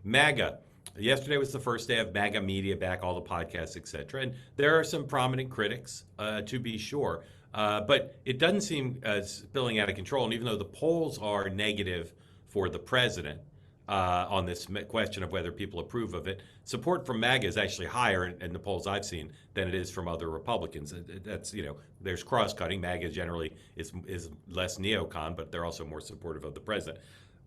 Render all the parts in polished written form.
MAGA. Yesterday was the first day of MAGA media back, all the podcasts, etc. And there are some prominent critics, to be sure. But it doesn't seem spilling out of control. And even though the polls are negative for the president on this question of whether people approve of it, support from MAGA is actually higher in the polls I've seen than it is from other Republicans. That's, there's cross-cutting. MAGA generally is less neocon, but they're also more supportive of the president.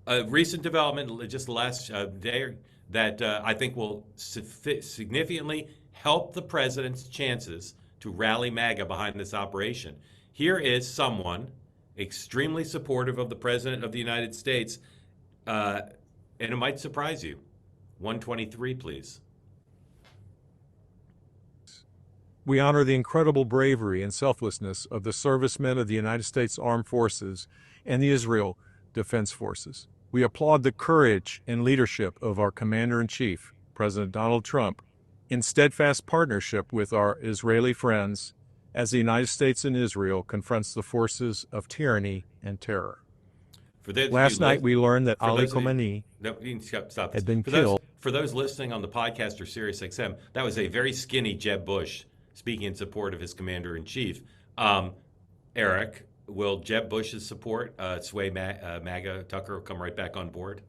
A recent development just last day that I think will significantly help the president's chances to rally MAGA behind this operation. Here is someone extremely supportive of the President of the United States, and it might surprise you. 123, please. We honor the incredible bravery and selflessness of the servicemen of the United States Armed Forces and the Israel Defense Forces. We applaud the courage and leadership of our Commander-in-Chief, President Donald Trump, in steadfast partnership with our Israeli friends as the United States and Israel confronts the forces of tyranny and terror. Last night we learned that Ali Khamenei had been killed. For those listening on the podcast or Sirius XM, that was a very skinny Jeb Bush speaking in support of his Commander-in-Chief. Eric, will Jeb Bush's support sway MAGA? Tucker come right back on board?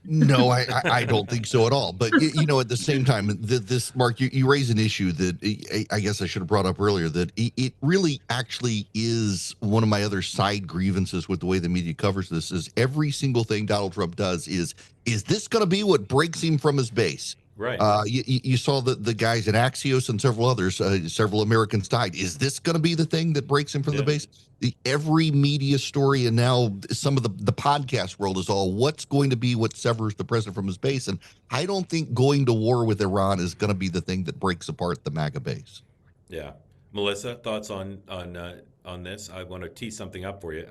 No, I don't think so at all. But, at the same time, this, Mark, you raise an issue that I guess I should have brought up earlier, that it really actually is one of my other side grievances with the way the media covers this, is every single thing Donald Trump does is this going to be what breaks him from his base? Right. You saw the guys at Axios and several others, several Americans died. Is this going to be the thing that breaks him from the base? Every media story, and now some of the podcast world is all, what's going to be what severs the president from his base? And I don't think going to war with Iran is going to be the thing that breaks apart the MAGA base. Yeah. Melissa, thoughts on this? I want to tee something up for you.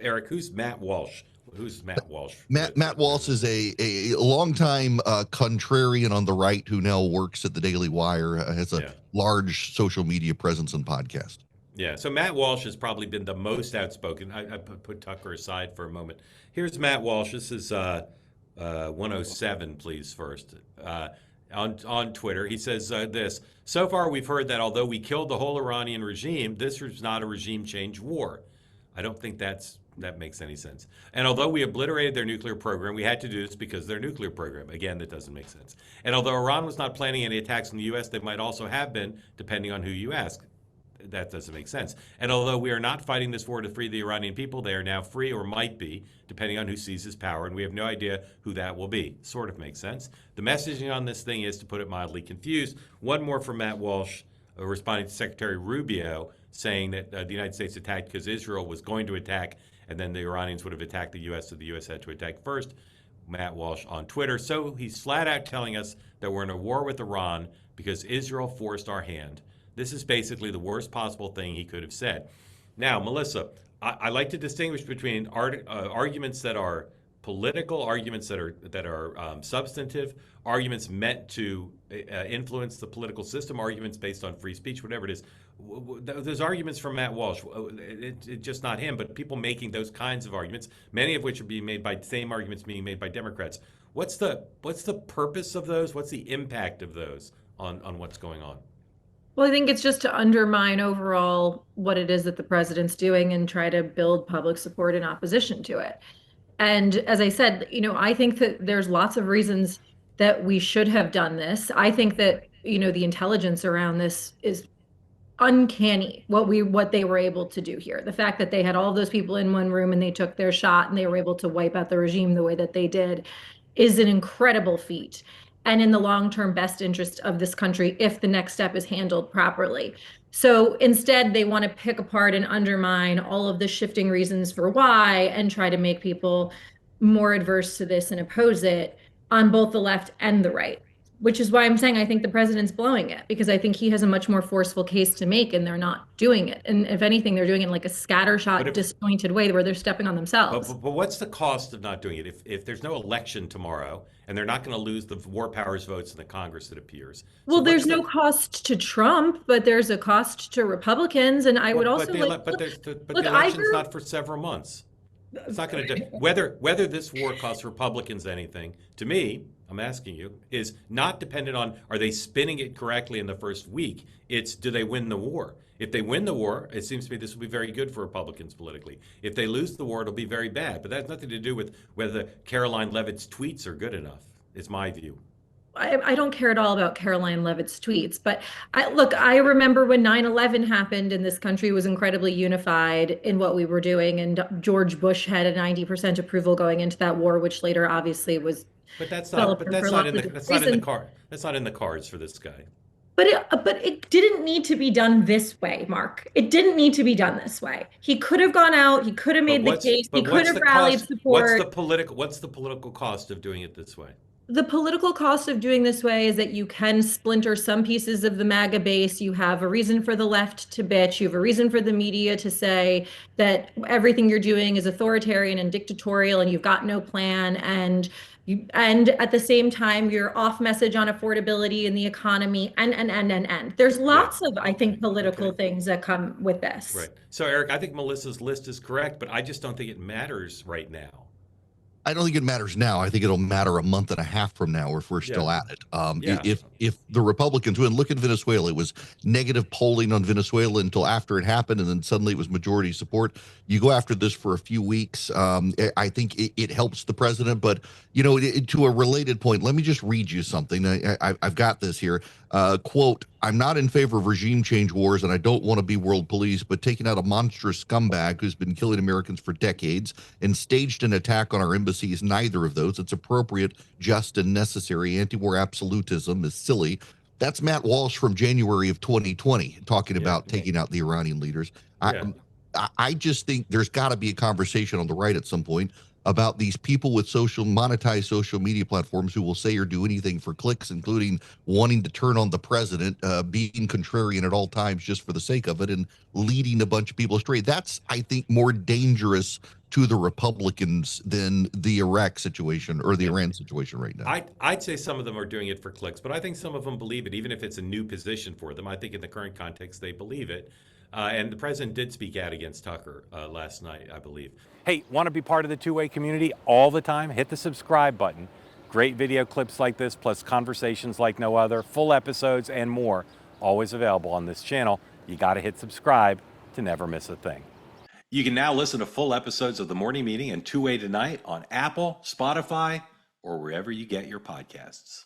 Eric, who's Matt Walsh? Who's Matt Walsh? Matt Walsh is a longtime contrarian on the right who now works at the Daily Wire, has a large social media presence and podcast. Yeah, so Matt Walsh has probably been the most outspoken. I put Tucker aside for a moment. Here's Matt Walsh. This is 107, please, first. On Twitter, he says this: so far we've heard that although we killed the whole Iranian regime, this was not a regime change war. I don't think that makes any sense. And although we obliterated their nuclear program, we had to do this because of their nuclear program. Again, that doesn't make sense. And although Iran was not planning any attacks on the U.S., they might also have been, depending on who you ask. That doesn't make sense. And although we are not fighting this war to free the Iranian people, they are now free, or might be, depending on who seizes power, and we have no idea who that will be. Sort of makes sense. The messaging on this thing is, to put it mildly, confused. One more from Matt Walsh, responding to Secretary Rubio, saying that the United States attacked because Israel was going to attack, and then the Iranians would have attacked the U.S., so the U.S. had to attack first. Matt Walsh on Twitter. So he's flat out telling us that we're in a war with Iran because Israel forced our hand. This is basically the worst possible thing he could have said. Now, Melissa, I like to distinguish between arguments that are political, arguments that are substantive, arguments meant to influence the political system, arguments based on free speech, whatever it is. Those arguments from Matt Walsh, it's just not him, but people making those kinds of arguments, many of which are being made by same arguments being made by Democrats. What's the purpose of those? What's the impact of those on what's going on? Well, I think it's just to undermine overall what it is that the president's doing and try to build public support in opposition to it. And as I said, I think that there's lots of reasons that we should have done this. I think that, the intelligence around this is uncanny, what they were able to do here. The fact that they had all those people in one room and they took their shot and they were able to wipe out the regime the way that they did is an incredible feat, and in the long-term best interest of this country if the next step is handled properly. So instead, they want to pick apart and undermine all of the shifting reasons for why and try to make people more adverse to this and oppose it on both the left and the right, which is why I'm saying I think the president's blowing it, because I think he has a much more forceful case to make and they're not doing it. And if anything, they're doing it in like a scattershot, disjointed way where they're stepping on themselves. But what's the cost of not doing it? If there's no election tomorrow and they're not going to lose the war powers votes in the Congress, it appears. Well, so there's no cost to Trump, but there's a cost to Republicans. And I would also the election's not for several months. It's not going to do whether this war costs Republicans anything. To me, I'm asking you, is not dependent on are they spinning it correctly in the first week. It's do they win the war? If they win the war, it seems to me this will be very good for Republicans politically. If they lose the war, it'll be very bad. But that has nothing to do with whether Caroline Leavitt's tweets are good enough, is my view. I don't care at all about Caroline Leavitt's tweets, but I remember when 9/11 happened and this country was incredibly unified in what we were doing, and George Bush had a 90% approval going into that war, which later obviously was But that's fell not. But apart for that's not lots in of the. different That's not in the reasons. card. That's not in the cards for this guy. But it didn't need to be done this way, Mark. It didn't need to be done this way. He could have gone out, he could have But made the what's case, he but could what's have the rallied cost? support. What's the political cost of doing it this way? The political cost of doing this way is that you can splinter some pieces of the MAGA base. You have a reason for the left to bitch. You have a reason for the media to say that everything you're doing is authoritarian and dictatorial and you've got no plan. And at the same time, you're off message on affordability and the economy and. There's Yeah. lots of, I Okay. think, political Okay. things that come with this. Right. So, Eric, I think Melissa's list is correct, but I just don't think it matters right now. I don't think it matters now. I think it'll matter a month and a half from now if we're still Yeah. at it. Yeah. If the Republicans win, look at Venezuela. It was negative polling on Venezuela until after it happened, and then suddenly it was majority support. You go after this for a few weeks. I think it helps the president. But to a related point, let me just read you something. I've got this here. Quote, I'm not in favor of regime change wars, and I don't want to be world police, but taking out a monstrous scumbag who's been killing Americans for decades and staged an attack on our embassy is neither of those. It's appropriate, just, and necessary. Anti-war absolutism is silly. That's Matt Walsh from January of 2020 talking about taking out the Iranian leaders. Yeah. I just think there's got to be a conversation on the right at some point about these people with monetized social media platforms who will say or do anything for clicks, including wanting to turn on the president, being contrarian at all times just for the sake of it, and leading a bunch of people astray. That's, I think, more dangerous to the Republicans than the Iraq situation or the Iran situation right now. I'd say some of them are doing it for clicks, but I think some of them believe it, even if it's a new position for them. I think in the current context, they believe it. And the president did speak out against Tucker last night, I believe. Hey, want to be part of the two-way community all the time? Hit the subscribe button. Great video clips like this, plus conversations like no other, full episodes and more, always available on this channel. You got to hit subscribe to never miss a thing. You can now listen to full episodes of The Morning Meeting and Two Way Tonight on Apple, Spotify, or wherever you get your podcasts.